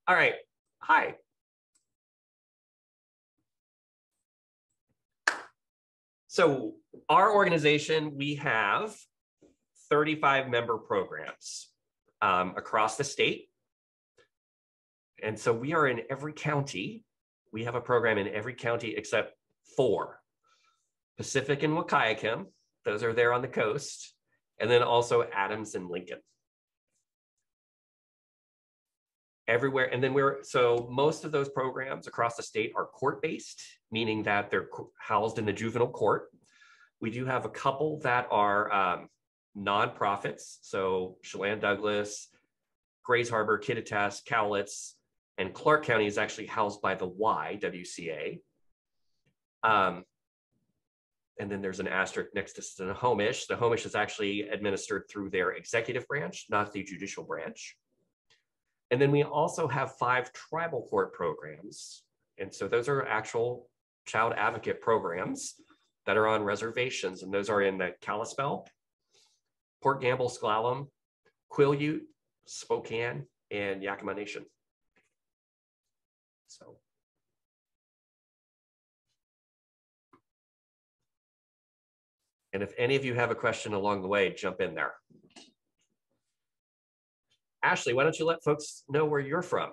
All right. Hi. So our organization, we have 35 member programs across the state. And so we are in every county. We have a program in every county except 4. Pacific and Wahkiakum. Those are there on the coast. And then also Adams and Lincoln. Everywhere. And then so most of those programs across the state are court-based, meaning that they're housed in the juvenile court. We do have a couple that are nonprofits. So Chelan Douglas, Grays Harbor, Kittitas, Cowlitz, and Clark County is actually housed by the YWCA. And then there's an asterisk next to Snohomish. Snohomish is actually administered through their executive branch, not the judicial branch. And then we also have 5 tribal court programs. And so those are actual child advocate programs that are on reservations. And those are in the Kalispell, Port Gamble, Sklallam, Quileute, Spokane, and Yakima Nation. So. And if any of you have a question along the way, jump in there. Ashley, why don't you let folks know where you're from?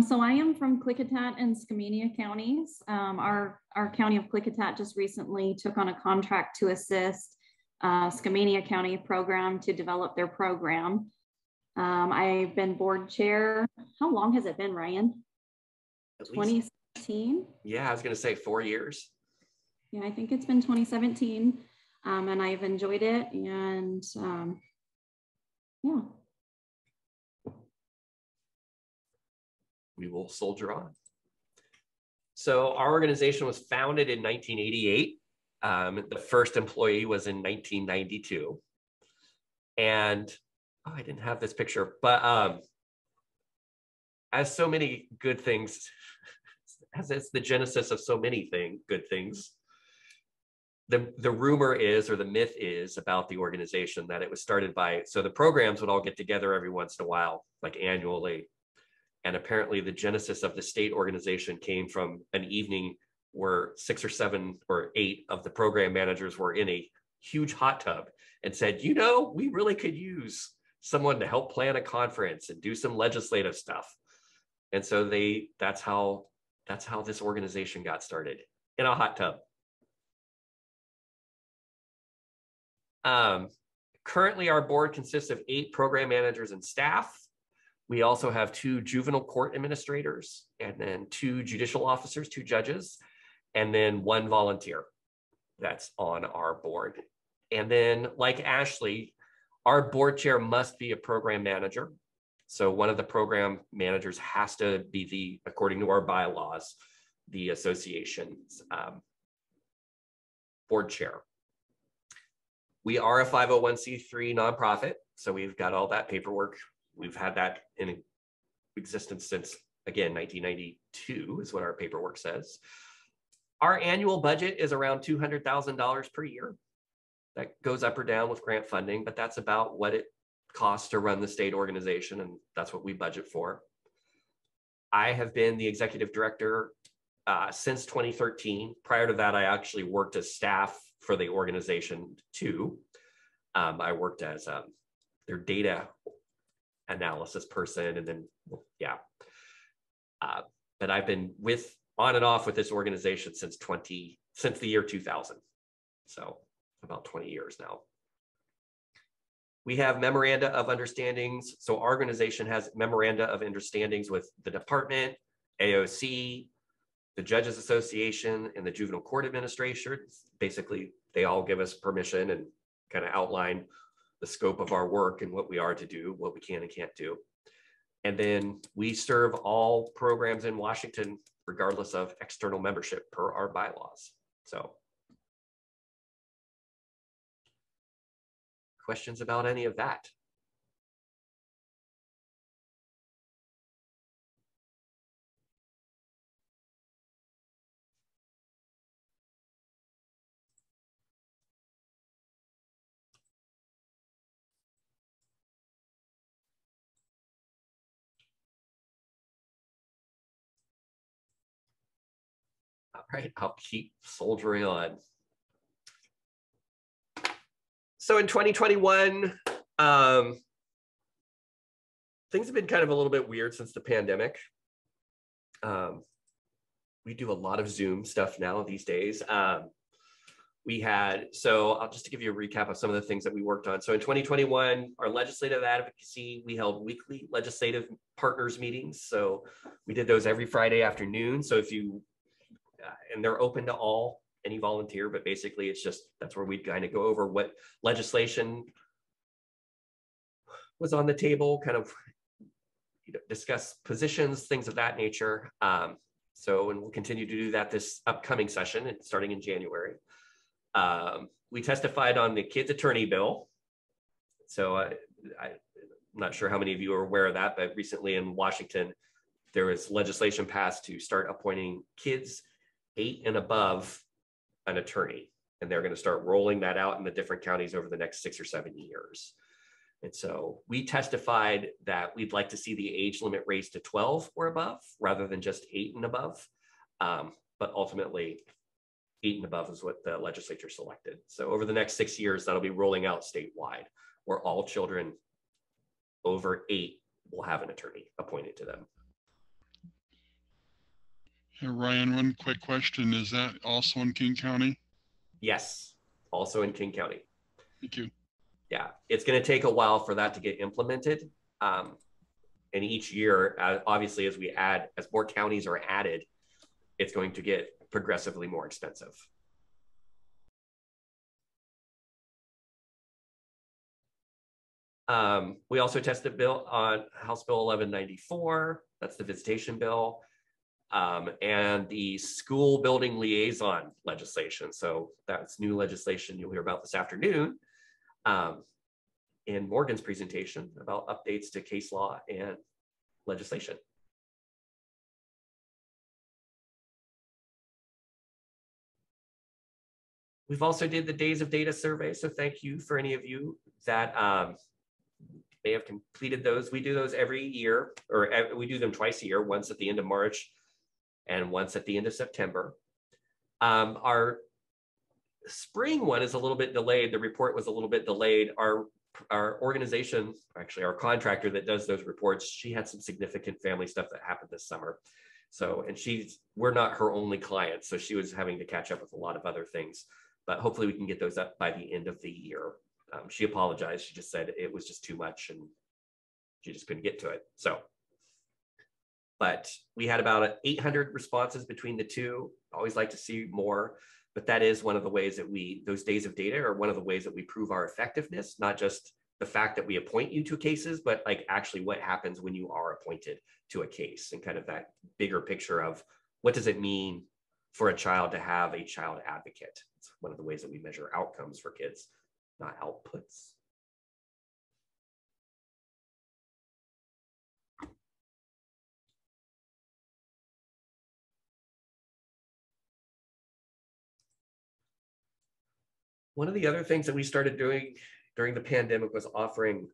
So I am from Klickitat and Skamania counties. Our county of Klickitat just recently took on a contract to assist Skamania County program to develop their program. I've been board chair. How long has it been, Ryan? 2017? Yeah, I was going to say 4 years. Yeah, I think it's been 2017, and I've enjoyed it, and yeah. We will soldier on. So our organization was founded in 1988. The first employee was in 1992. And I didn't have this picture, but as so many good things, as it's the genesis of so many good things, the rumor is, or the myth is about the organization that it was started by, so the programs would all get together every once in a while, like annually. And apparently the genesis of the state organization came from an evening where 6 or 7 or 8 of the program managers were in a huge hot tub and said, you know, we really could use someone to help plan a conference and do some legislative stuff. And so that's how this organization got started, in a hot tub. Currently, our board consists of 8 program managers and staff. We also have 2 juvenile court administrators, and then 2 judicial officers, 2 judges, and then 1 volunteer that's on our board. And then, like Ashley, our board chair must be a program manager. So one of the program managers has to be according to our bylaws, the association's board chair. We are a 501c3 nonprofit, so we've got all that paperwork. We've had that in existence since, again, 1992 is what our paperwork says. Our annual budget is around $200,000 per year. That goes up or down with grant funding, but that's about what it costs to run the state organization, and that's what we budget for. I have been the executive director since 2013. Prior to that, I actually worked as staff for the organization too. I worked as their data analysis person, and then, yeah. But I've been on and off with this organization since the year 2000. So about 20 years now. We have memoranda of understandings. So our organization has memoranda of understandings with the department, AOC, the Judges Association, and the Juvenile Court Administration. Basically, they all give us permission and kind of outline the scope of our work and what we are to do, what we can and can't do. And then we serve all programs in Washington, regardless of external membership per our bylaws. So, questions about any of that? right, I'll keep soldiering on. So in 2021, things have been kind of a little bit weird since the pandemic. We do a lot of Zoom stuff now these days. So I'll just to give you a recap of some of the things that we worked on. So in 2021, our legislative advocacy, we held weekly legislative partners meetings. So we did those every Friday afternoon. So if you, and they're open to any volunteer, but basically it's just, that's where we kind of go over what legislation was on the table, kind of discuss positions, things of that nature. And we'll continue to do that this upcoming session, starting in January. We testified on the kids' attorney bill. So I'm not sure how many of you are aware of that, but recently in Washington, there was legislation passed to start appointing kids 8 and above an attorney. And they're going to start rolling that out in the different counties over the next 6 or 7 years. And so we testified that we'd like to see the age limit raised to 12 or above rather than just 8 and above. But ultimately, 8 and above is what the legislature selected. So over the next 6 years, that'll be rolling out statewide, where all children over 8 will have an attorney appointed to them. Hey, Ryan, one quick question. Is that also in King County? Yes, also in King County. Thank you. Yeah, it's going to take a while for that to get implemented. And each year, obviously, as more counties are added, it's going to get progressively more expensive. We also tested bill on House Bill 1194. That's the visitation bill. And the school building liaison legislation. So that's new legislation you'll hear about this afternoon in Morgan's presentation about updates to case law and legislation. We've also did the Days of Data survey. So thank you for any of you that may have completed those. We do those every year, or we do them twice a year, once at the end of March and once at the end of September. Our spring one is a little bit delayed. The report was a little bit delayed. Our organization, actually our contractor that does those reports, she had some significant family stuff that happened this summer. So, and we're not her only client. So she was having to catch up with a lot of other things, but hopefully we can get those up by the end of the year. She apologized. She just said it was just too much and she just couldn't get to it. So, but we had about 800 responses between the two. Always like to see more, but that is one of the ways that those days of data are one of the ways that we prove our effectiveness, not just the fact that we appoint you to cases, but like actually what happens when you are appointed to a case, and kind of that bigger picture of what does it mean for a child to have a child advocate. It's one of the ways that we measure outcomes for kids, not outputs. One of the other things that we started doing during the pandemic was offering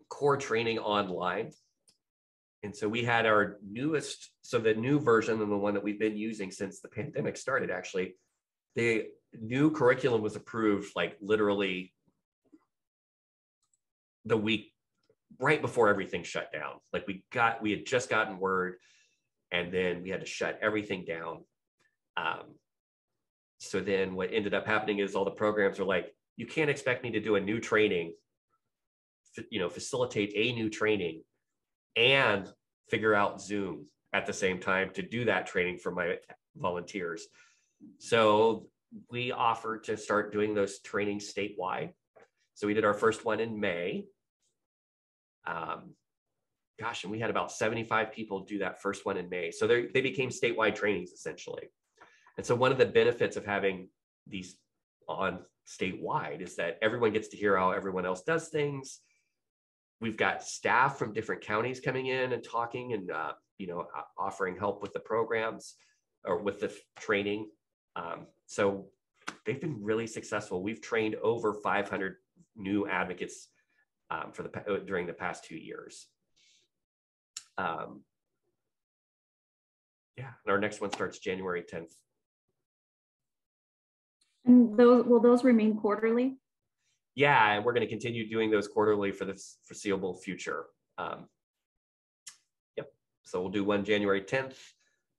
core training online. And so we had our newest, so the new version and the one that we've been using since the pandemic started, actually, the new curriculum was approved like literally the week right before everything shut down. Like we had just gotten word, and then we had to shut everything down. So then what ended up happening is all the programs are like, you can't expect me to do a new training, facilitate a new training and figure out Zoom at the same time to do that training for my volunteers. So we offered to start doing those trainings statewide. So we did our first one in May. And we had about 75 people do that first one in May. So they became statewide trainings essentially. And so one of the benefits of having these on statewide is that everyone gets to hear how everyone else does things. We've got staff from different counties coming in and talking and offering help with the programs or with the training. So they've been really successful. We've trained over 500 new advocates during the past 2 years. Yeah, and our next one starts January 10th. And will those remain quarterly? Yeah, and we're going to continue doing those quarterly for the foreseeable future. Yep. So we'll do one January 10th,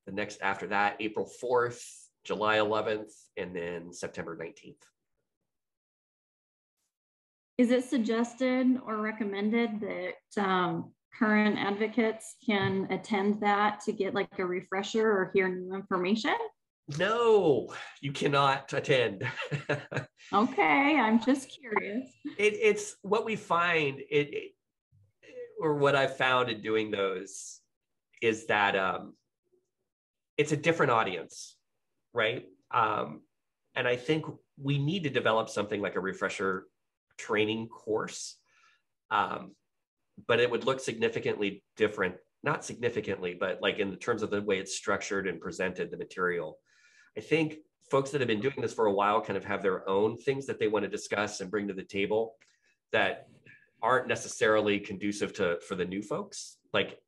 the next after that, April 4th, July 11th, and then September 19th. Is it suggested or recommended that current advocates can attend that to get like a refresher or hear new information? No, you cannot attend. Okay, I'm just curious. It's what we find, or what I've found in doing those is that it's a different audience, right? And I think we need to develop something like a refresher training course, but it would look significantly different, not significantly, but like in the terms of the way it's structured and presented, the material. I think folks that have been doing this for a while kind of have their own things that they want to discuss and bring to the table that aren't necessarily conducive for the new folks. Like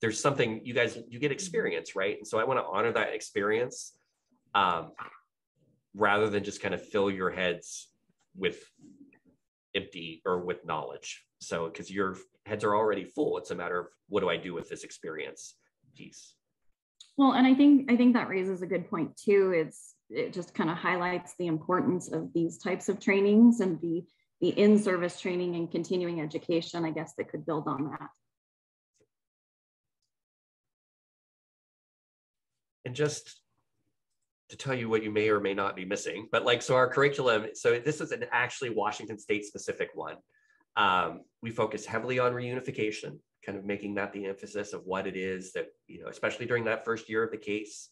there's something you get experience, right? And so I want to honor that experience rather than just kind of fill your heads with empty or with knowledge. So because your heads are already full, it's a matter of what do I do with this experience piece. Well, and I think that raises a good point too. It just kind of highlights the importance of these types of trainings and the in-service training and continuing education, I guess, that could build on that. And just to tell you what you may or may not be missing, but like, so our curriculum, so this is an actually Washington State specific one. We focus heavily on reunification, kind of making that the emphasis of what it is that, especially during that first year of the case,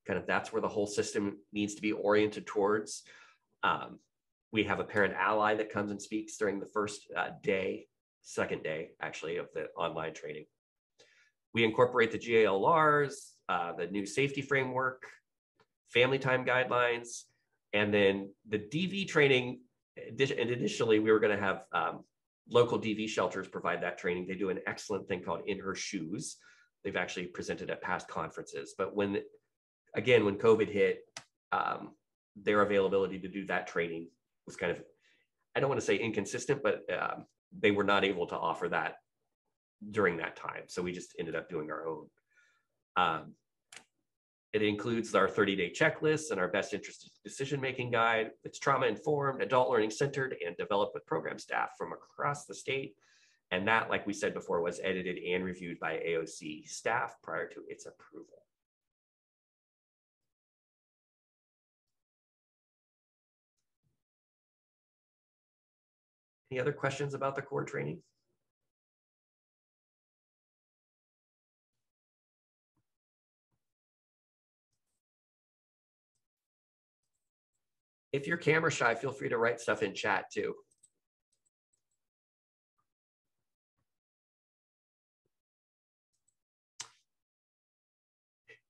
kind of that's where the whole system needs to be oriented towards. We have a parent ally that comes and speaks during the first second day, actually, of the online training. We incorporate the GALRs, the new safety framework, family time guidelines, and then the DV training. And initially, we were going to have local DV shelters provide that training. They do an excellent thing called In Her Shoes. They've actually presented at past conferences. But when COVID hit, their availability to do that training was kind of, I don't want to say inconsistent, but they were not able to offer that during that time. So we just ended up doing our own. It includes our 30-day checklist and our best interest decision-making guide. It's trauma-informed, adult learning centered, and developed with program staff from across the state. And that, like we said before, was edited and reviewed by AOC staff prior to its approval. Any other questions about the core training? If you're camera shy, feel free to write stuff in chat too.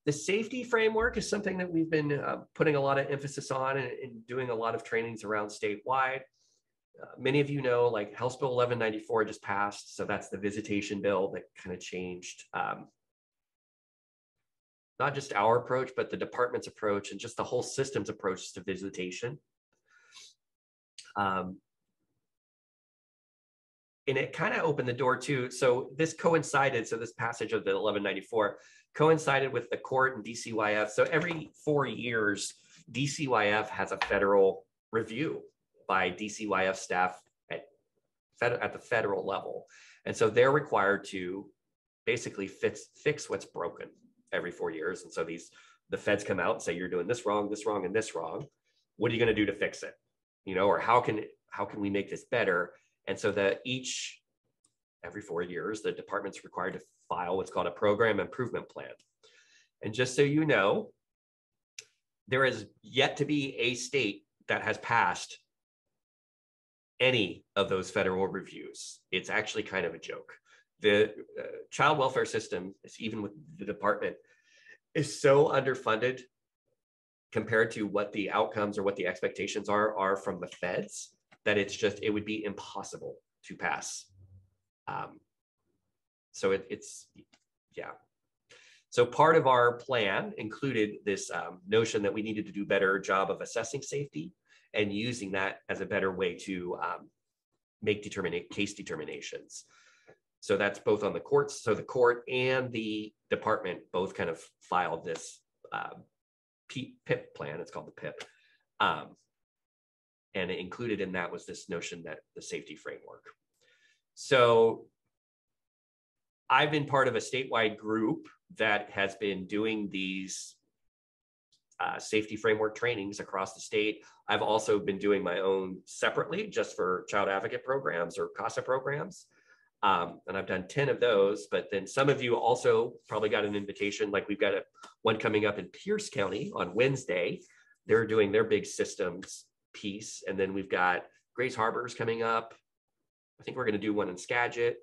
The safety framework is something that we've been putting a lot of emphasis on and doing a lot of trainings around statewide. Many of you know, like House Bill 1194 just passed. So that's the visitation bill that kind of changed not just our approach, but the department's approach and just the whole system's approach to visitation. And it kind of opened the door too. So this coincided, so this passage of the 1194 coincided with the court and DCYF. So every 4 years, DCYF has a federal review by DCYF staff at the federal level. And so they're required to basically fix what's broken every 4 years. And so the feds come out and say, you're doing this wrong, and this wrong. What are you going to do to fix it? Or how can we make this better? And so that every 4 years, the department's required to file what's called a program improvement plan. And just so you know, there is yet to be a state that has passed any of those federal reviews. It's actually kind of a joke. The child welfare system, even with the department, is so underfunded compared to what the outcomes or what the expectations are from the feds that it would be impossible to pass. So yeah. So part of our plan included this notion that we needed to do a better job of assessing safety and using that as a better way to make case determinations. So that's both on the courts. So the court and the department both kind of filed this PIP plan. It's called the PIP. And included in that was this notion that the safety framework. So I've been part of a statewide group that has been doing these safety framework trainings across the state. I've also been doing my own separately just for child advocate programs or CASA programs. And I've done 10 of those, but then some of you also probably got an invitation, like we've got one coming up in Pierce County on Wednesday. They're doing their big systems piece. And then we've got Grace Harbors coming up. I think we're going to do one in Skagit.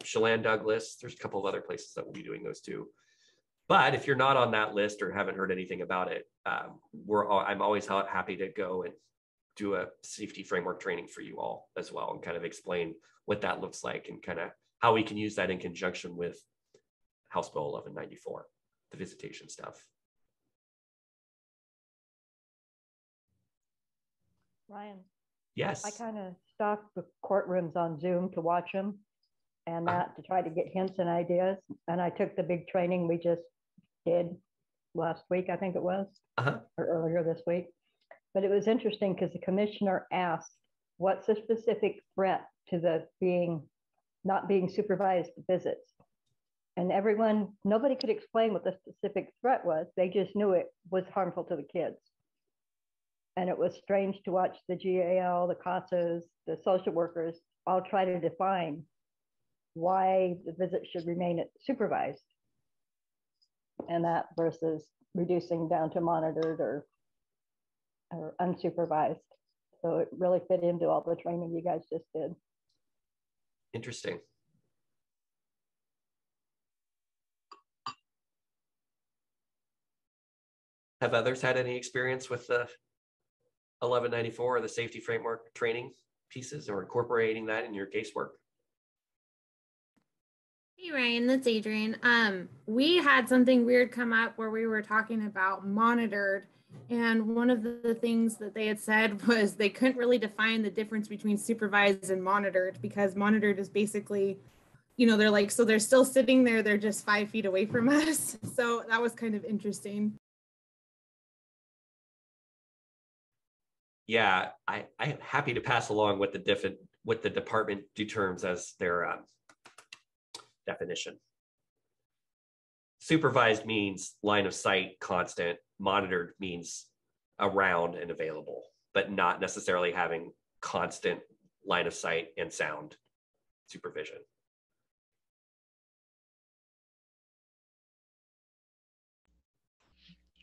Chelan Douglas, there's a couple of other places that will be doing those too. But if you're not on that list or haven't heard anything about it, I'm always happy to go and do a safety framework training for you all as well and kind of explain what that looks like and kind of how we can use that in conjunction with House Bill 1194, the visitation stuff. Ryan. Yes. I kind of stalked the courtrooms on Zoom to watch them and that to try to get hints and ideas. And I took the big training we just did last week, I think it was, or earlier this week. But it was interesting because the commissioner asked, what's the specific threat to the not being supervised visits? And nobody could explain what the specific threat was. They just knew it was harmful to the kids. And it was strange to watch the GAL, the CASAs, the social workers all try to define why the visit should remain supervised. And that versus reducing down to monitored or unsupervised. So it really fit into all the training you guys just did. Interesting. Have others had any experience with the 1194 or the safety framework training pieces or incorporating that in your casework? Hey Ryan, that's Adrian. We had something weird come up where we were talking about monitored, and one of the things that they had said was they couldn't really define the difference between supervised and monitored, because monitored is basically, they're like, so they're still sitting there, they're just 5 feet away from us. So that was kind of interesting. Yeah, I'm happy to pass along what the department determines as their definition. Supervised means line of sight, constant. Monitored means around and available, but not necessarily having constant line of sight and sound supervision.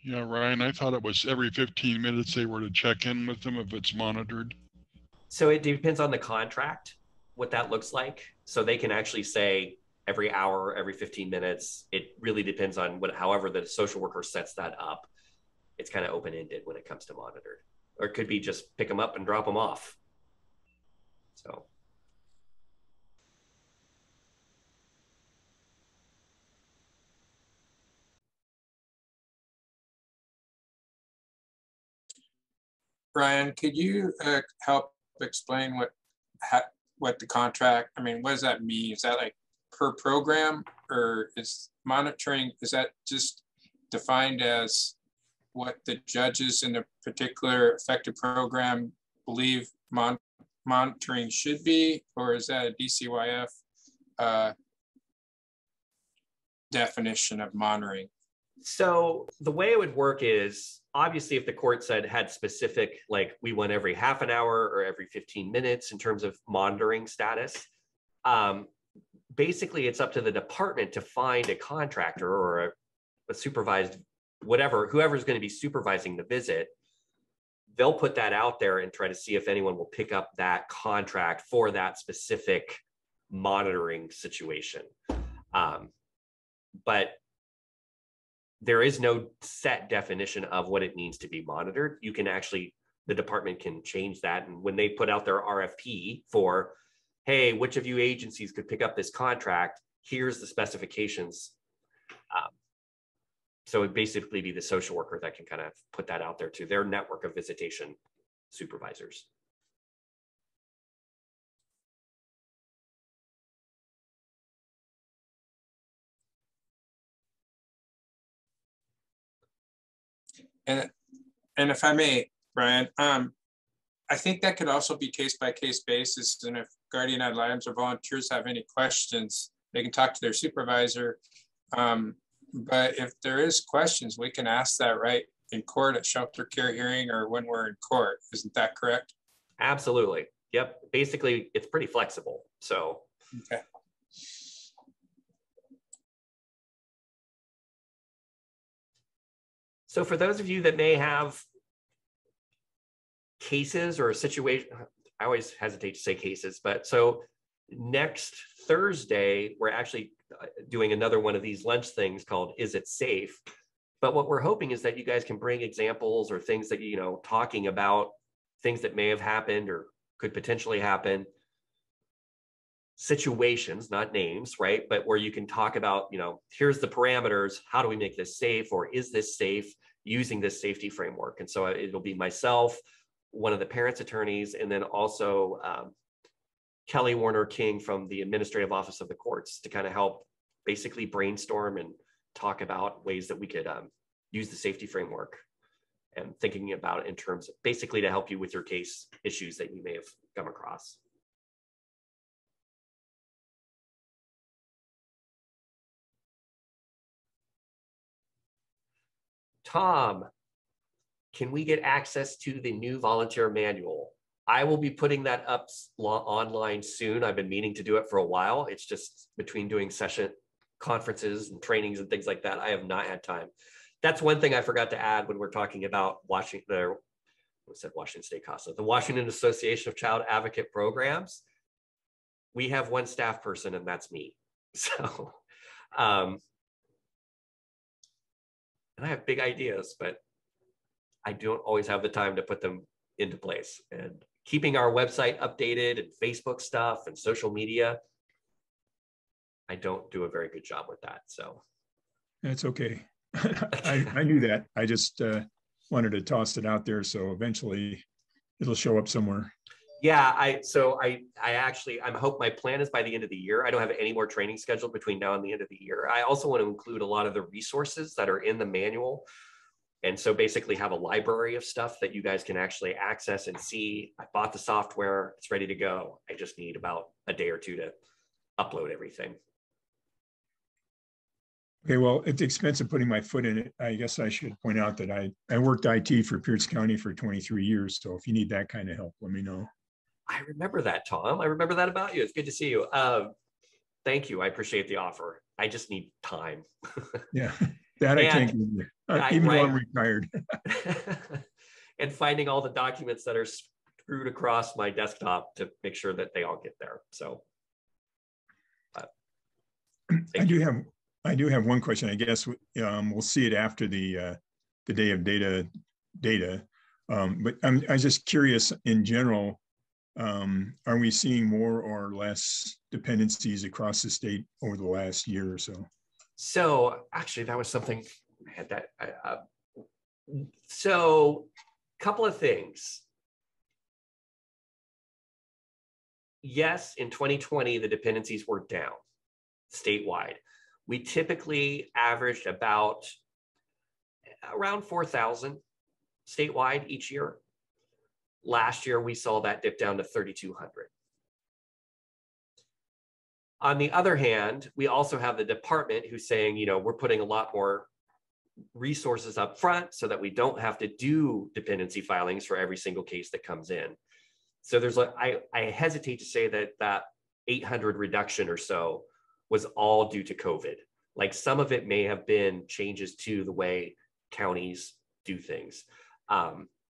Yeah, Ryan, I thought it was every 15 minutes they were to check in with them if it's monitored. So it depends on the contract, what that looks like. So they can actually say every hour, every 15 minutes. It really depends on however the social worker sets that up. It's kind of open-ended when it comes to monitored, or it could be just pick them up and drop them off. So. Ryan, could you help explain what the contract, what does that mean? Is that like per program, or is monitoring, is that just defined as what the judges in a particular affected program believe monitoring should be, or is that a DCYF definition of monitoring? So the way it would work is, obviously, if the court had specific, like we want every half an hour or every 15 minutes in terms of monitoring status, basically it's up to the department to find a contractor or a supervised, whoever's going to be supervising the visit. They'll put that out there and try to see if anyone will pick up that contract for that specific monitoring situation. But there is no set definition of what it means to be monitored. You can actually, the department can change that. And when they put out their RFP for, hey, which of you agencies could pick up this contract? Here's the specifications So it'd basically be the social worker that can kind of put that out there to their network of visitation supervisors. And if I may, Brian, I think that could also be case by case basis. And if guardian ad litems or volunteers have any questions, they can talk to their supervisor. But if there is questions, we can ask that right in court at shelter care hearing or when we're in court. Isn't that correct? Absolutely. Yep. Basically, it's pretty flexible. So. Okay. So for those of you that may have cases or a situation, I always hesitate to say cases, but so next Thursday, we're actually doing another one of these lunch things called Is It Safe? But what we're hoping is that you guys can bring examples or things that, you know, talking about things that may have happened or could potentially happen, situations, not names, right? But where you can talk about, you know, here's the parameters, how do we make this safe, or is this safe using this safety framework? And so it'll be myself, one of the parents' attorneys, and then also Kelly Warner King from the Administrative Office of the Courts to kind of help basically brainstorm and talk about ways that we could use the safety framework and thinking about it in terms of basically to help you with your case issues that you may have come across. Tom, can we get access to the new volunteer manual? I will be putting that up online soon. I've been meaning to do it for a while. It's just between doing session conferences and trainings and things like that, I have not had time. That's one thing I forgot to add when we're talking about Washington State CASA, the Washington Association of Child Advocate Programs. We have one staff person, and that's me. So, and I have big ideas, but I don't always have the time to put them into place. And keeping our website updated and Facebook stuff and social media, I don't do a very good job with that. So that's okay. I knew that. I just wanted to toss it out there. So eventually it'll show up somewhere. Yeah, I hope my plan is by the end of the year. I don't have any more training scheduled between now and the end of the year. I also want to include a lot of the resources that are in the manual. And so basically have a library of stuff that you guys can actually access and see. I bought the software, it's ready to go. I just need about a day or two to upload everything. Okay, well, at the expense of putting my foot in it, I guess I should point out that I worked IT for Pierce County for 23 years. So if you need that kind of help, let me know. I remember that, Tom. I remember that about you. It's good to see you. Thank you. I appreciate the offer. I just need time. Yeah, that I can't give you, even though I'm retired. And finding all the documents that are screwed across my desktop to make sure that they all get there. So I do have one question. I guess we'll see it after the day of data. But I'm just curious in general. Are we seeing more or less dependencies across the state over the last year or so? So actually, that was something I had that. So a couple of things. Yes, in 2020, the dependencies were down statewide. We typically averaged about around 4,000 statewide each year. Last year, we saw that dip down to 3,200. On the other hand, we also have the department who's saying, you know, we're putting a lot more resources up front so that we don't have to do dependency filings for every single case that comes in. So there's like, I hesitate to say that 800 reduction or so was all due to COVID. Like some of it may have been changes to the way counties do things.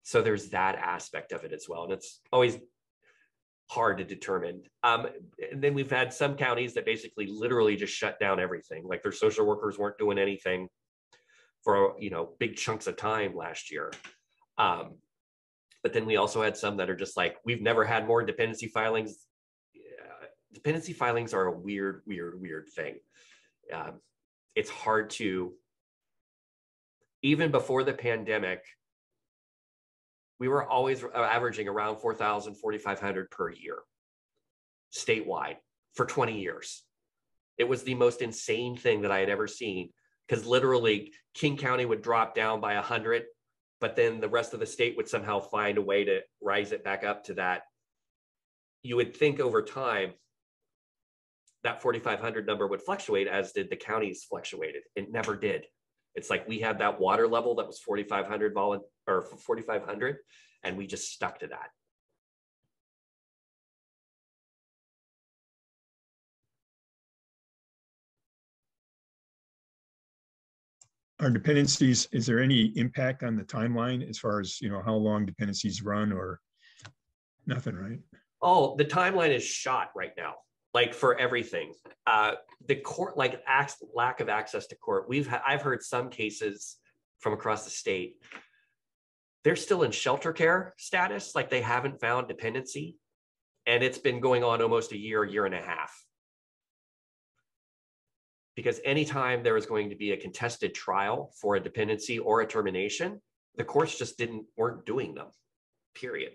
So there's that aspect of it as well. And it's always hard to determine. And then we've had some counties that basically literally just shut down everything. Like their social workers weren't doing anything for, you know, big chunks of time last year. But then we also had some that are just like, we've never had more dependency filings. Dependency filings are a weird thing. it's hard to, even before the pandemic, we were always averaging around 4,000, 4,500 per year statewide for 20 years. It was the most insane thing that I had ever seen, because literally King County would drop down by 100, but then the rest of the state would somehow find a way to rise it back up to that. You would think over time that 4,500 number would fluctuate, as did the counties fluctuated. It never did. It's like we had that water level that was 4,500 or 4,500, and we just stuck to that. Are dependencies, is there any impact on the timeline as far as, how long dependencies run, or nothing, right? Oh, the timeline is shot right now, like for everything. The court, like lack of access to court. I've heard some cases from across the state, they're still in shelter care status, like they haven't found dependency. And it's been going on almost a year and a half. Because anytime there was going to be a contested trial for a dependency or a termination, the courts just weren't doing them, period.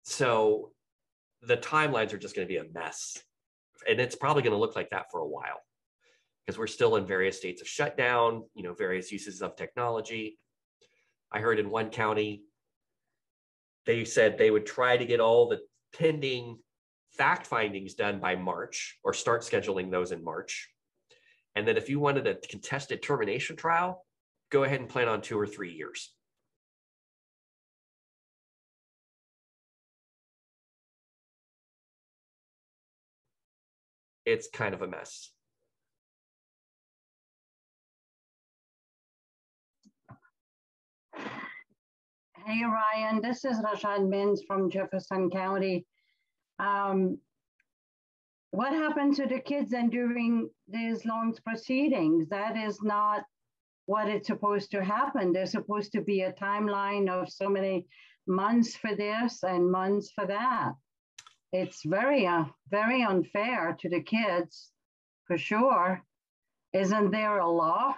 So the timelines are just going to be a mess. And it's probably going to look like that for a while, because we're still in various states of shutdown, various uses of technology. I heard in one county, they said they would try to get all the pending fact findings done by March, or start scheduling those in March. And then if you wanted a contested termination trial, go ahead and plan on 2 or 3 years. It's kind of a mess. Hey, Ryan, this is Rashad Mins from Jefferson County. What happened to the kids then during these long proceedings? That is not what it's supposed to happen. There's supposed to be a timeline of so many months for this and months for that. It's very unfair to the kids, for sure. Isn't there a law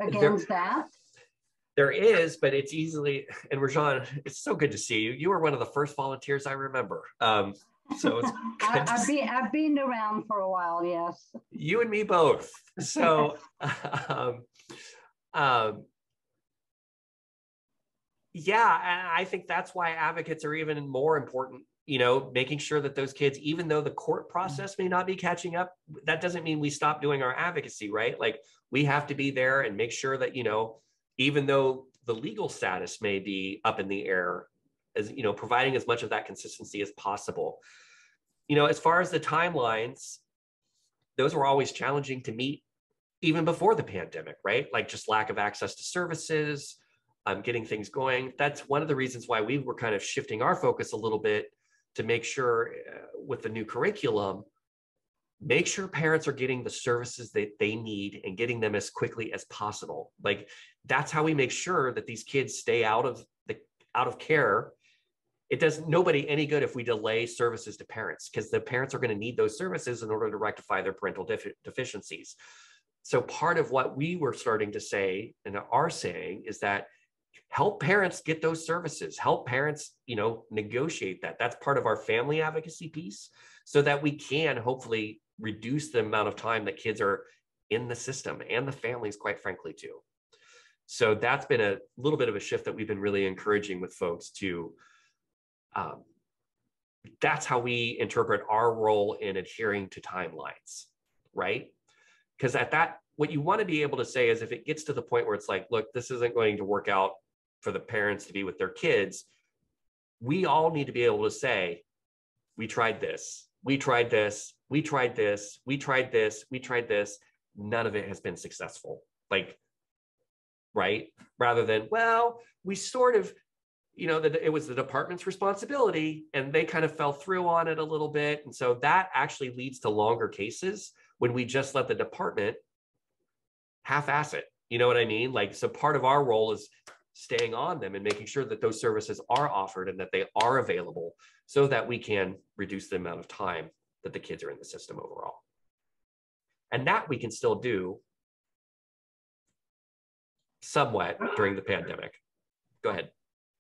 against that? There is, but it's easily, and Rajan, it's so good to see you. You were one of the first volunteers I remember. So it's I've been around for a while, yes. You and me both. So yeah, I think that's why advocates are even more important, making sure that those kids, even though the court process may not be catching up, that doesn't mean we stop doing our advocacy, right? Like, we have to be there and make sure that, even though the legal status may be up in the air, as providing as much of that consistency as possible. As far as the timelines, those were always challenging to meet even before the pandemic, right? Like, just lack of access to services, getting things going. That's one of the reasons why we were kind of shifting our focus a little bit to make sure with the new curriculum, make sure parents are getting the services that they need and getting them as quickly as possible. Like, that's how we make sure that these kids stay out of care. It does nobody any good if we delay services to parents, because the parents are going to need those services in order to rectify their parental deficiencies. So part of what we were starting to say and are saying is that help parents get those services, help parents, negotiate that. That's part of our family advocacy piece, so that we can hopefully reduce the amount of time that kids are in the system, and the families, quite frankly, too. So that's been a little bit of a shift that we've been really encouraging with folks to. That's how we interpret our role in adhering to timelines, right? Because what you want to be able to say is, if it gets to the point where it's like, look, this isn't going to work out for the parents to be with their kids, we all need to be able to say, we tried this, we tried this, we tried this, we tried this, we tried this. None of it has been successful. Like, right? Rather than, well, we sort of, that it was the department's responsibility and they kind of fell through on it a little bit. And so that actually leads to longer cases when we just let the department half-ass it. You know what I mean? Like, so part of our role is staying on them and making sure that those services are offered and that they are available, so that we can reduce the amount of time that the kids are in the system overall. And that we can still do somewhat during the pandemic. Go ahead.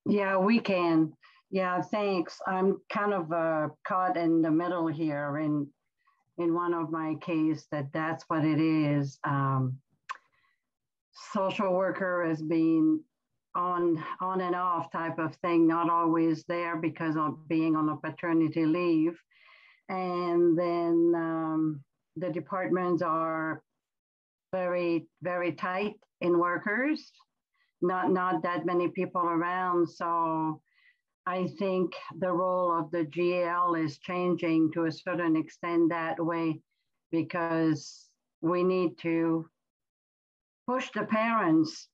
Yeah, we can. Yeah, thanks. I'm kind of caught in the middle here in one of my case that's what it is. Social worker has been on and off type of thing, not always there because of being on a paternity leave. And then the departments are very, very tight in workers, not that many people around. So I think the role of the GL is changing to a certain extent that way, because we need to push the parents,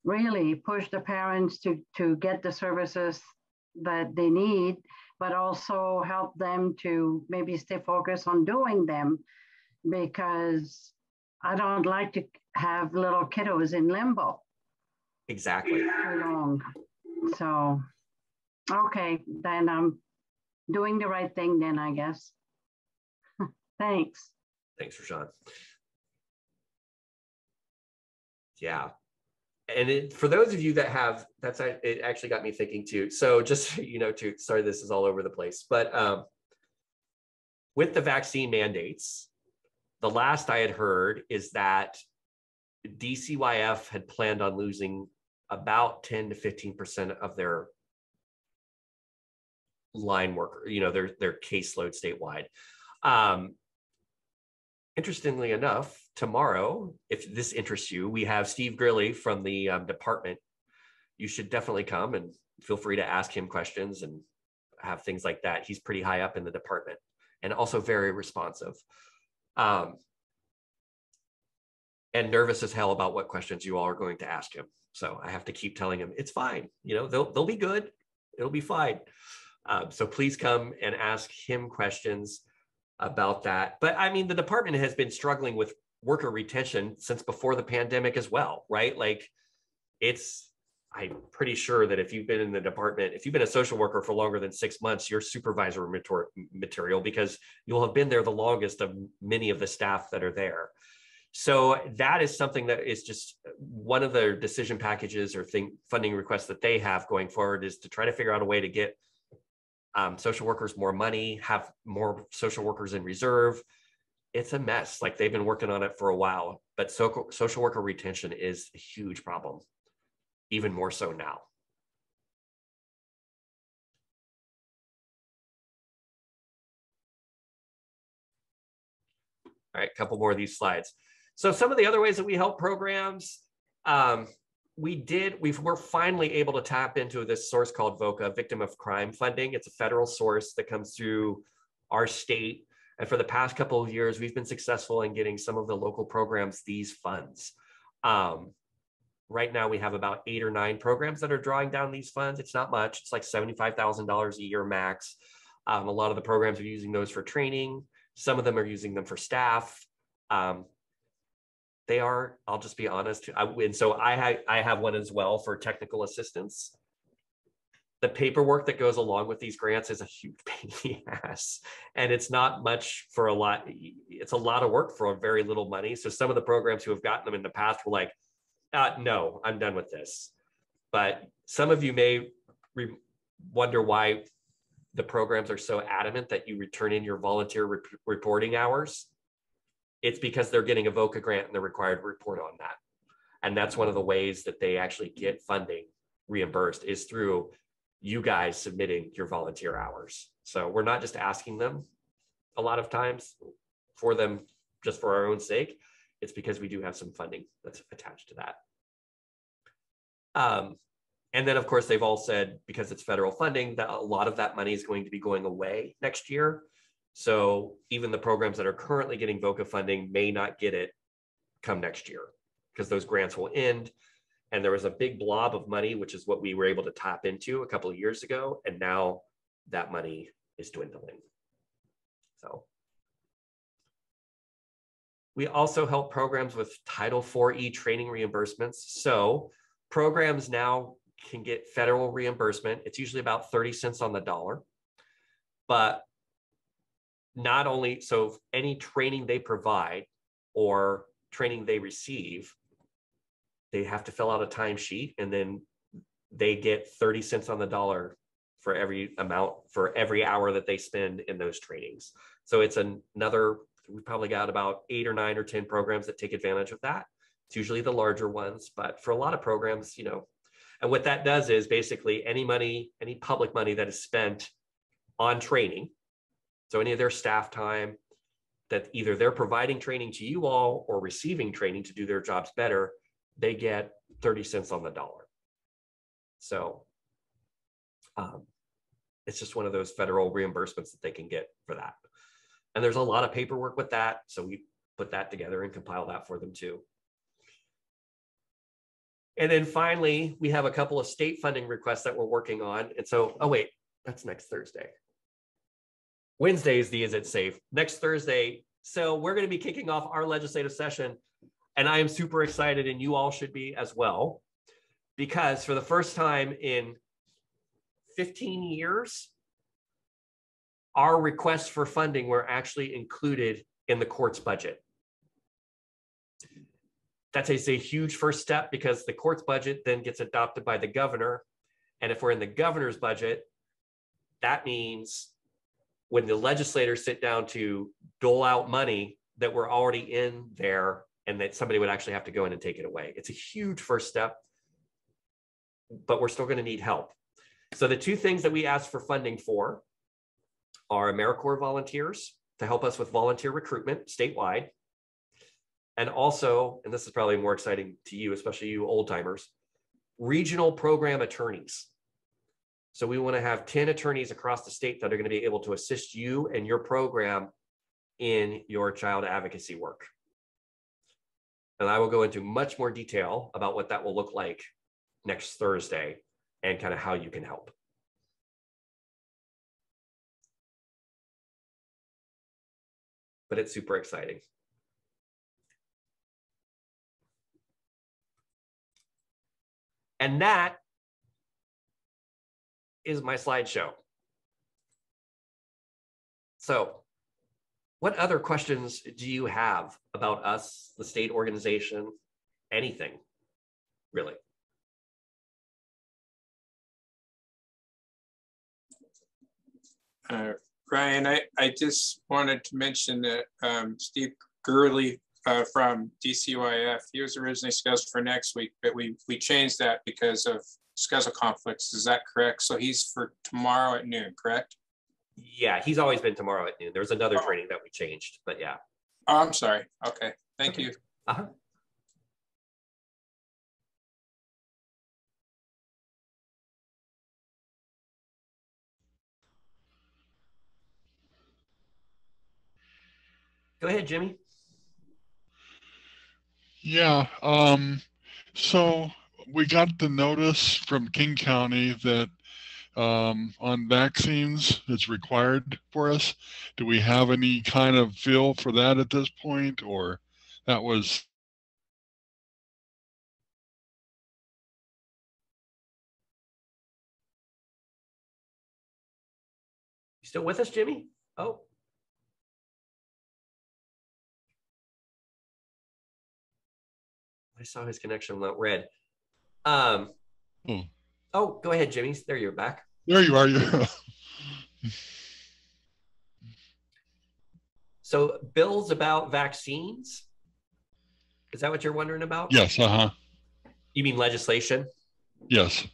really push the parents to get the services that they need, but also help them to maybe stay focused on doing them, because I don't like to have little kiddos in limbo. Exactly. Too long. So, okay, then I'm doing the right thing then, I guess. Thanks. Thanks, Rashawn. Yeah. And for those of you that have, it actually got me thinking too. So just, sorry, this is all over the place, but with the vaccine mandates, the last I had heard is that DCYF had planned on losing about 10 to 15% of their line worker, their caseload statewide. Interestingly enough, tomorrow, if this interests you, we have Steve Grilly from the department. You should definitely come and feel free to ask him questions and have things like that. He's pretty high up in the department and also very responsive. And nervous as hell about what questions you all are going to ask him. So I have to keep telling him, it's fine. They'll be good. It'll be fine. So please come and ask him questions about that. But I mean, the department has been struggling with worker retention since before the pandemic as well, right? Like I'm pretty sure that if you've been in the department, if you've been a social worker for longer than 6 months, you're supervisor material, because you'll have been there the longest of many of the staff that are there. So that is something that is just one of their decision packages or funding requests that they have going forward, is to try to figure out a way to get social workers more money, have more social workers in reserve. It's a mess. Like, they've been working on it for a while, but social worker retention is a huge problem, even more so now. All right, a couple more of these slides. So some of the other ways that we help programs, we're finally able to tap into this source called VOCA, Victim of Crime Funding. It's a federal source that comes through our state. And for the past couple of years, we've been successful in getting some of the local programs these funds. Right now, we have about 8 or 9 programs that are drawing down these funds. It's not much. It's like $75,000 a year max. A lot of the programs are using those for training. Some of them are using them for staff. They are, I'll just be honest. And so I have one as well for technical assistance. The paperwork that goes along with these grants is a huge pain in the ass. And it's not much for a lot. It's a lot of work for very little money. So some of the programs who have gotten them in the past were like, no, I'm done with this. But some of you may wonder why the programs are so adamant that you return in your volunteer reporting hours. It's because they're getting a VOCA grant and they're required to report on that. And that's one of the ways that they actually get funding reimbursed, is through you guys submitting your volunteer hours. So we're not just asking them a lot of times for them just for our own sake. It's because we do have some funding that's attached to that. And then, of course, they've all said, because it's federal funding, that a lot of that money is going to be going away next year. So even the programs that are currently getting VOCA funding may not get it come next year, because those grants will end. And there was a big blob of money, which is what we were able to tap into a couple of years ago. And now that money is dwindling. So we also help programs with Title IV-E training reimbursements. So programs now can get federal reimbursement. It's usually about 30 cents on the dollar. But not only, so any training they provide or training they receive, they have to fill out a timesheet, and then they get 30 cents on the dollar for every hour that they spend in those trainings. So it's another, we probably got about 8 or 9 or 10 programs that take advantage of that. It's usually the larger ones, but for a lot of programs, and what that does is basically any public money that is spent on training, so any of their staff time that either they're providing training to you all or receiving training to do their jobs better, they get 30 cents on the dollar. So it's just one of those federal reimbursements that they can get for that. And there's a lot of paperwork with that. So we put that together and compile that for them too. And then finally, we have a couple of state funding requests that we're working on. And so, oh wait, that's next Thursday. Wednesday is the Is It Safe? Next Thursday. So we're going to be kicking off our legislative session. And I am super excited, and you all should be as well, because for the first time in 15 years, our requests for funding were actually included in the court's budget. That's a huge first step, because the court's budget then gets adopted by the governor. And if we're in the governor's budget, that means when the legislators sit down to dole out money, that we're already in there, and that somebody would actually have to go in and take it away. It's a huge first step, but we're still going to need help. So the two things that we asked for funding for are AmeriCorps volunteers to help us with volunteer recruitment statewide. And also, and this is probably more exciting to you, especially you old timers, regional program attorneys. So we want to have 10 attorneys across the state that are going to be able to assist you and your program in your child advocacy work. And I will go into much more detail about what that will look like next Thursday and kind of how you can help. But it's super exciting. And that is my slideshow. So what other questions do you have about us, the state organization, anything, really? Ryan, I just wanted to mention that Steve Gurley from DCYF, he was originally scheduled for next week, but we changed that because of schedule conflicts. Is that correct? So he's for tomorrow at noon, correct? Yeah, he's always been tomorrow at noon. There's another training that we changed, but yeah. Oh, I'm sorry. Okay, thank you. Uh-huh. Go ahead, Jimmy. Yeah, so we got the notice from King County that on vaccines it's required for us. Do we have any kind of feel for that at this point, or that was? You still with us, Jimmy? Oh. I saw his connection went red. Oh, go ahead, Jimmy. There, you're back. There you are. So bills about vaccines? Is that what you're wondering about? Yes, You mean legislation? Yes.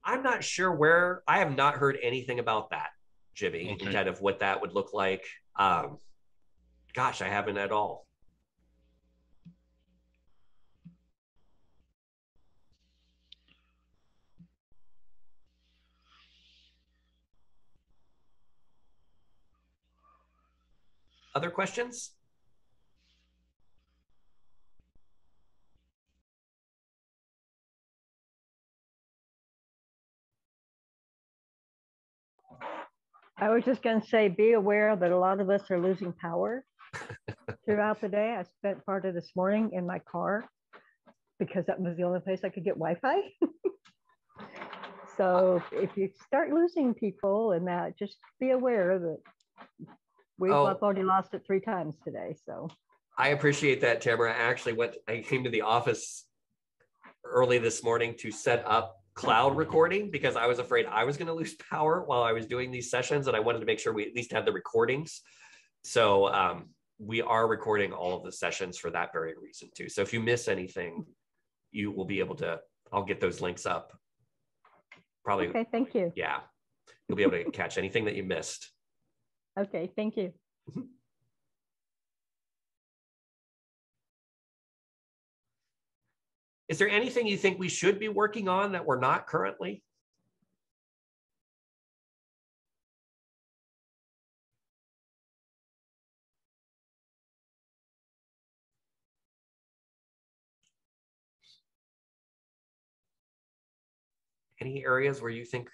I'm not sure where, I have not heard anything about that, Jimmy, Okay. and kind of what that would look like. Gosh, I haven't at all. Other questions? I was just going to say, be aware that a lot of us are losing power throughout the day. I spent part of this morning in my car because that was the only place I could get Wi-Fi. So if you start losing people and that, just be aware that I've already lost it 3 times today. So I appreciate that, Tamara. I came to the office early this morning to set up cloud recording because I was afraid I was going to lose power while I was doing these sessions, and I wanted to make sure we at least had the recordings. So we are recording all of the sessions for that very reason too. So if you miss anything, you will be able to, I'll get those links up. Probably. Okay, thank you. Yeah. You'll be able to catch anything that you missed. Okay, thank you. Is there anything you think we should be working on that we're not currently? Any areas where you think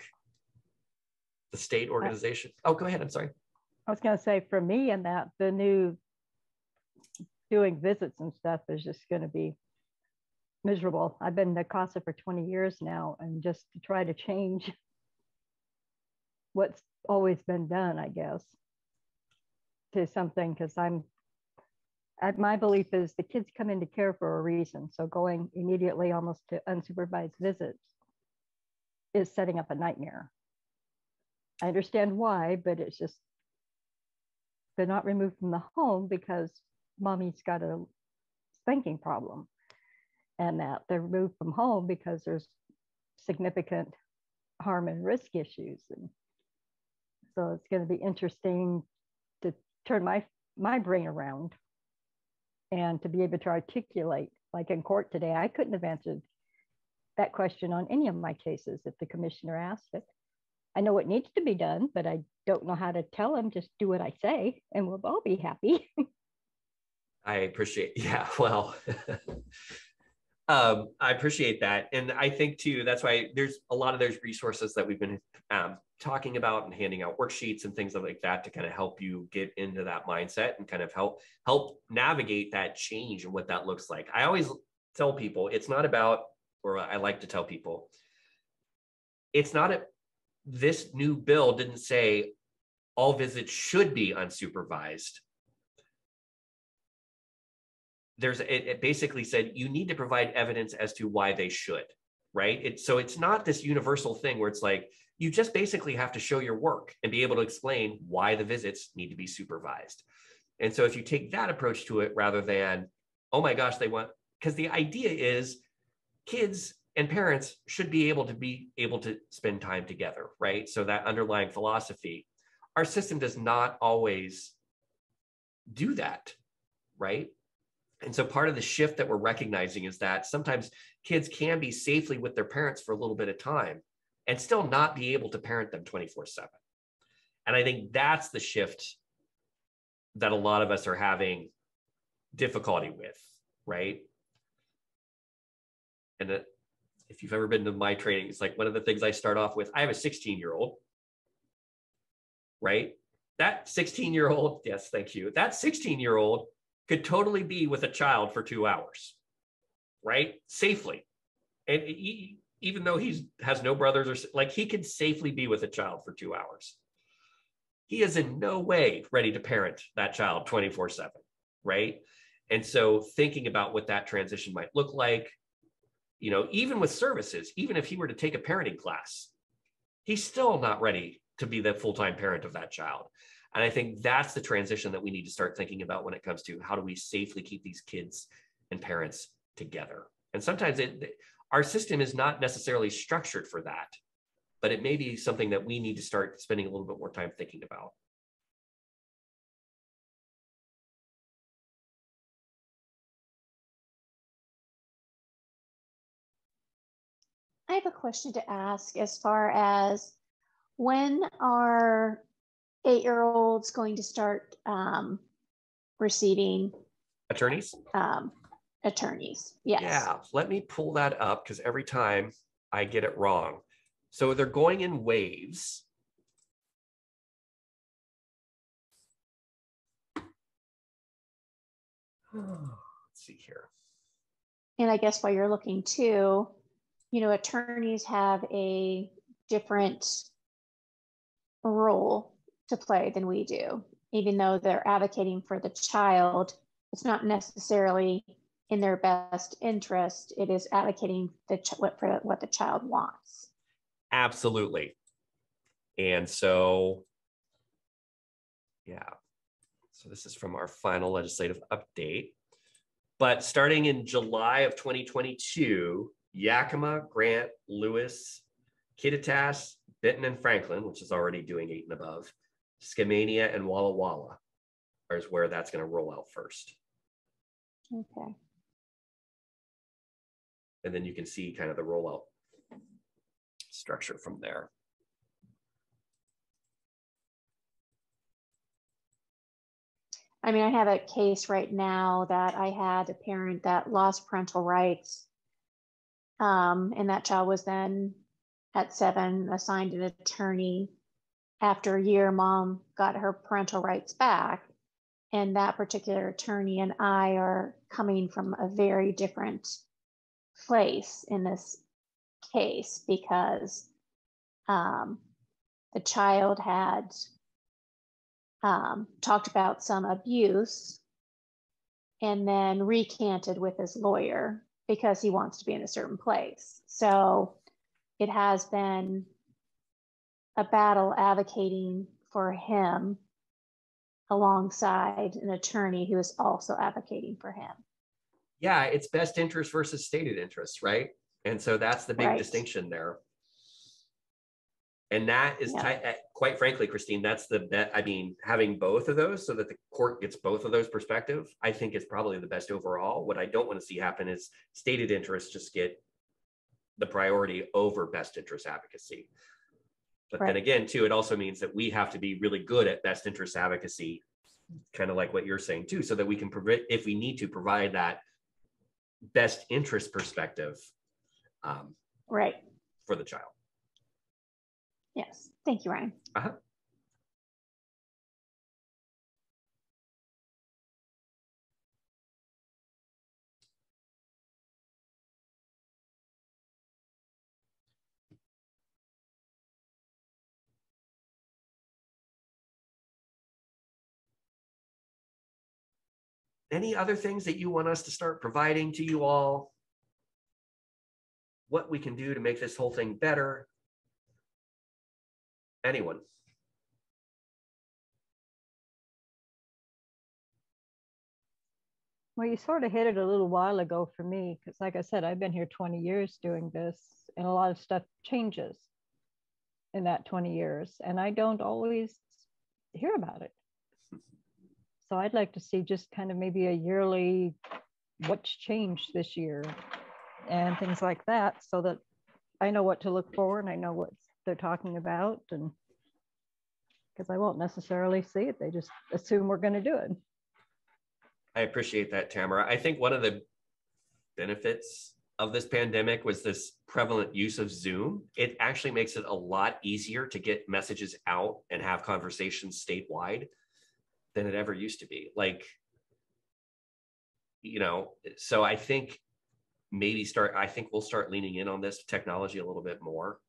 the state organization? Oh, go ahead. I'm sorry. I was going to say for me and that the new doing visits and stuff is just going to be miserable. I've been in CASA for 20 years now, and just to try to change what's always been done, I guess, to something, because my belief is the kids come into care for a reason. So going immediately almost to unsupervised visits is setting up a nightmare. I understand why, but it's just, they're not removed from the home because mommy's got a spanking problem, and that they're removed from home because there's significant harm and risk issues. And so it's going to be interesting to turn my brain around and to be able to articulate, like in court today, I couldn't have answered that question on any of my cases if the commissioner asked it. I know what needs to be done, but I don't know how to tell him, just do what I say and we'll all be happy. I appreciate, yeah, well, I appreciate that. And I think too, that's why there's a lot of those resources that we've been talking about and handing out worksheets and things like that to kind of help you get into that mindset and kind of help navigate that change and what that looks like. I always tell people, it's not about, or I like to tell people, it's not this new bill didn't say all visits should be unsupervised. It basically said you need to provide evidence as to why they should, right? So it's not this universal thing where it's like, you just basically have to show your work and be able to explain why the visits need to be supervised. And so if you take that approach to it rather than, oh my gosh, because the idea is kids and parents should be able to spend time together, right? So that underlying philosophy, our system does not always do that, right? And so part of the shift that we're recognizing is that sometimes kids can be safely with their parents for a little bit of time and still not be able to parent them 24/7. And I think that's the shift that a lot of us are having difficulty with, right? And if you've ever been to my training, it's like one of the things I start off with, I have a 16-year-old, right? That 16-year-old, yes, thank you. That 16-year-old could totally be with a child for 2 hours, right? Safely. And even though he has no brothers, he could safely be with a child for 2 hours. He is in no way ready to parent that child 24/7, right? And so thinking about what that transition might look like, even with services, even if he were to take a parenting class, he's still not ready to be the full-time parent of that child. And I think that's the transition that we need to start thinking about when it comes to how do we safely keep these kids and parents together. And sometimes our system is not necessarily structured for that, but it may be something that we need to start spending a little bit more time thinking about. I have a question to ask as far as when are 8-year-olds going to start receiving attorneys? Attorneys, yes. Yeah, let me pull that up because every time I get it wrong. So they're going in waves. Let's see here. And I guess while you're looking too, attorneys have a different role to play than we do. Even though they're advocating for the child, it's not necessarily in their best interest. It is advocating for what the child wants. Absolutely. And so, yeah, so this is from our final legislative update. But starting in July of 2022, Yakima, Grant, Lewis, Kittitas, Benton, and Franklin, which is already doing 8 and above, Skamania and Walla Walla is where that's going to roll out first. Okay. And then you can see kind of the rollout structure from there. I mean, I have a case right now that I had a parent that lost parental rights. And that child was then at 7 assigned an attorney. After a year, mom got her parental rights back. And that particular attorney and I are coming from a very different place in this case because the child had talked about some abuse and then recanted with his lawyer because he wants to be in a certain place. So it has been a battle advocating for him alongside an attorney who is also advocating for him. Yeah, it's best interest versus stated interest, right? And so that's the big Right. distinction there. And that is, quite frankly, Christine, that's the bet. I mean, having both of those so that the court gets both of those perspective, I think is probably the best overall. What I don't want to see happen is stated interests just get the priority over best interest advocacy. But then again, too, it also means that we have to be really good at best interest advocacy, kind of like what you're saying too, so that we can provide, if we need to, provide that best interest perspective right. for the child. Yes. Thank you, Ryan. Uh-huh. Any other things that you want us to start providing to you all? What we can do to make this whole thing better? Anyone? Well, you sort of hit it a little while ago for me, because like I said, I've been here 20 years doing this, and a lot of stuff changes in that 20 years, and I don't always hear about it. So I'd like to see just kind of maybe a yearly, what's changed this year and things like that, so that I know what to look for and I know what they're talking about, and because I won't necessarily see it, they just assume we're going to do it. I appreciate that, Tamara. I think one of the benefits of this pandemic was this prevalent use of Zoom. It actually makes it a lot easier to get messages out and have conversations statewide than it ever used to be. Like, you know, so I think we'll start leaning in on this technology a little bit more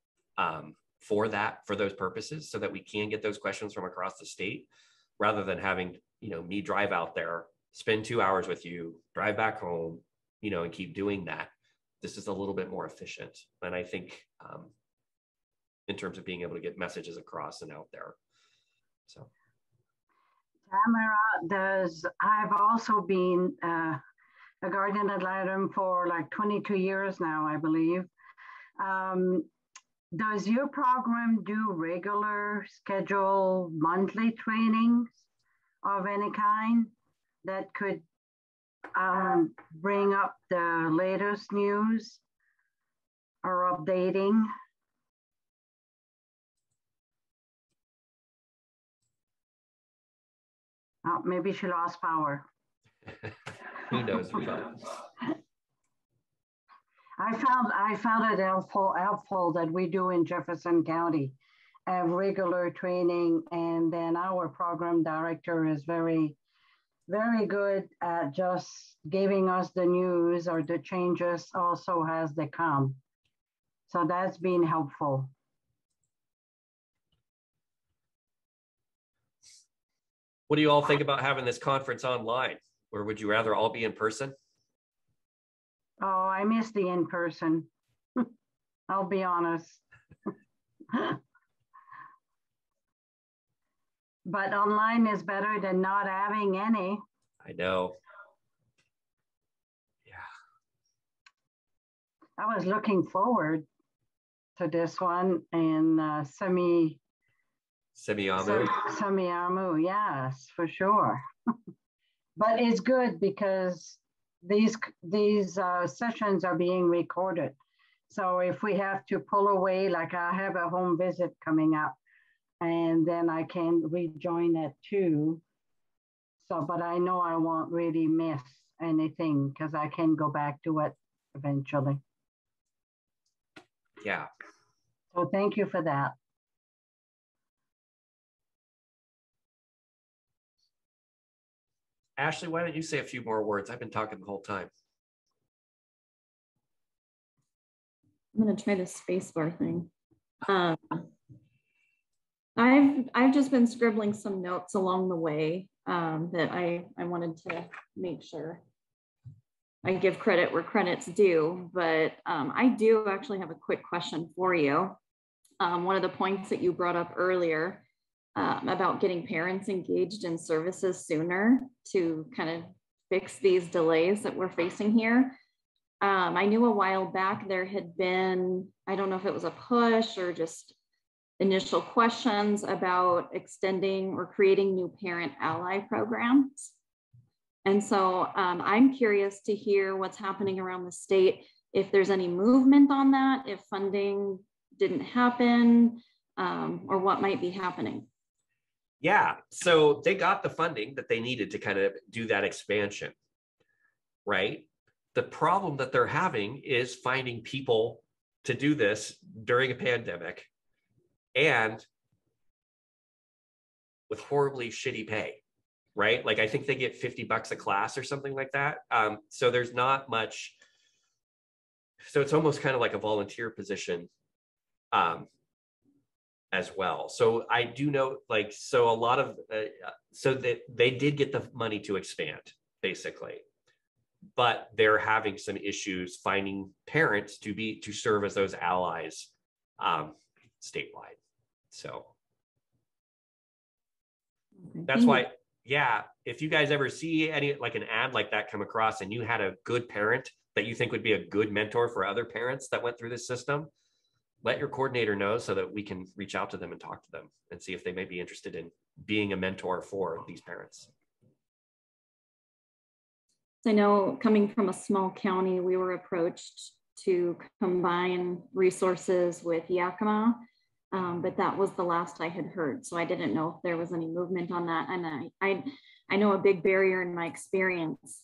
for those purposes, so that we can get those questions from across the state, rather than having, you know, me drive out there, spend 2 hours with you, drive back home, you know, and keep doing that. This is a little bit more efficient. And I think in terms of being able to get messages across and out there. So. Tamara, I've also been a guardian ad litem for like 22 years now, I believe. Does your program do regular scheduled monthly trainings of any kind that could bring up the latest news or updating? Oh, maybe she lost power. Who knows? I found it helpful that we do in Jefferson County, regular training, and then our program director is very, very good at just giving us the news or the changes also as they come. So that's been helpful. What do you all think about having this conference online? Or would you rather all be in person? Oh, I miss the in-person. I'll be honest. But online is better than not having any. I know. Yeah. I was looking forward to this one in Semiahmoo, yes, for sure. But it's good because these sessions are being recorded. So if we have to pull away, like I have a home visit coming up, and then I can rejoin it too. So, but I know I won't really miss anything because I can go back to it eventually. Yeah. So thank you for that. Ashley, why don't you say a few more words? I've been talking the whole time. I'm going to try the spacebar thing. I've just been scribbling some notes along the way that I wanted to make sure I give credit where credit's due, but I do actually have a quick question for you. One of the points that you brought up earlier about getting parents engaged in services sooner to kind of fix these delays that we're facing here. I knew a while back there had been, I don't know if it was a push or just initial questions about extending or creating new parent ally programs. And so I'm curious to hear what's happening around the state, if there's any movement on that, if funding didn't happen, or what might be happening. Yeah, so they got the funding that they needed to kind of do that expansion, right? The problem that they're having is finding people to do this during a pandemic and with horribly shitty pay, right? Like I think they get $50 a class or something like that. So there's not much. So it's almost kind of like a volunteer position as well. So I do know, like, so a lot of, so that they did get the money to expand basically, but they're having some issues finding parents to serve as those allies statewide. So that's why, yeah, if you guys ever see any, like an ad like that come across and you had a good parent that you think would be a good mentor for other parents that went through this system, let your coordinator know so that we can reach out to them and talk to them and see if they may be interested in being a mentor for these parents. I know coming from a small county, we were approached to combine resources with Yakima, but that was the last I had heard. So I didn't know if there was any movement on that. And I know a big barrier in my experience,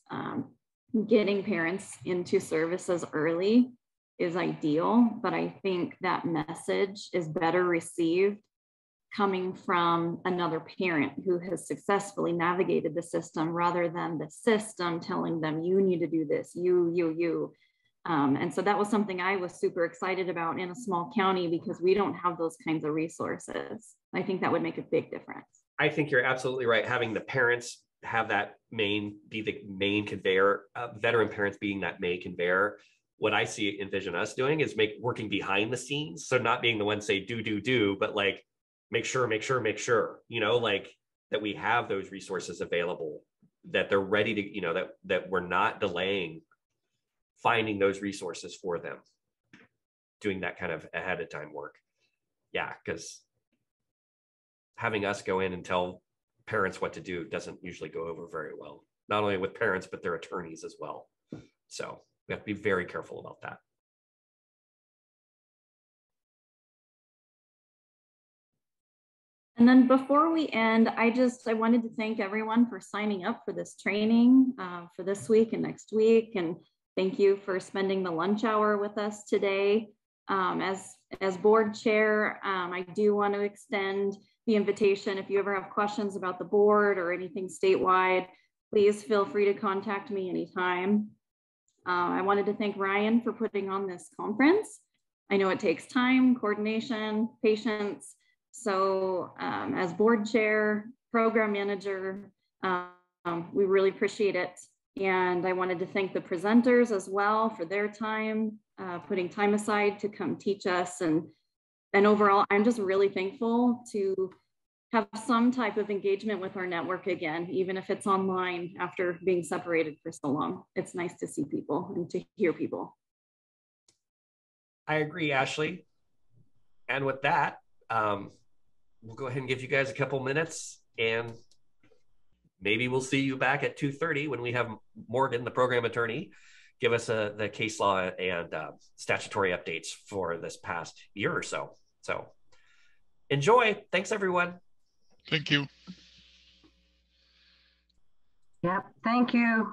getting parents into services early is ideal, but I think that message is better received coming from another parent who has successfully navigated the system rather than the system telling them, you need to do this, you. And so that was something I was super excited about in a small county because we don't have those kinds of resources. I think that would make a big difference. I think you're absolutely right. Having the parents have that be the main conveyor, veteran parents being that main conveyor. What I envision us doing is working behind the scenes. So not being the one say do, but like, make sure, you know, like that we have those resources available, that they're ready to, you know, that we're not delaying finding those resources for them, doing that kind of ahead of time work. Yeah, because having us go in and tell parents what to do doesn't usually go over very well, not only with parents, but their attorneys as well. So we have to be very careful about that. And then before we end, I wanted to thank everyone for signing up for this training for this week and next week. And thank you for spending the lunch hour with us today. As board chair, I do want to extend the invitation. If you ever have questions about the board or anything statewide, please feel free to contact me anytime. I wanted to thank Ryan for putting on this conference. I know it takes time, coordination, patience. So as board chair, program manager, We really appreciate it. And I wanted to thank the presenters as well for their time, putting time aside to come teach us. And overall, I'm just really thankful to have some type of engagement with our network again, even if it's online after being separated for so long. It's nice to see people and to hear people. I agree, Ashley. And with that, we'll go ahead and give you guys a couple minutes, and maybe we'll see you back at 2:30 when we have Morgan, the program attorney, give us the case law and statutory updates for this past year or so. So enjoy. Thanks, everyone. Thank you. Yep, thank you.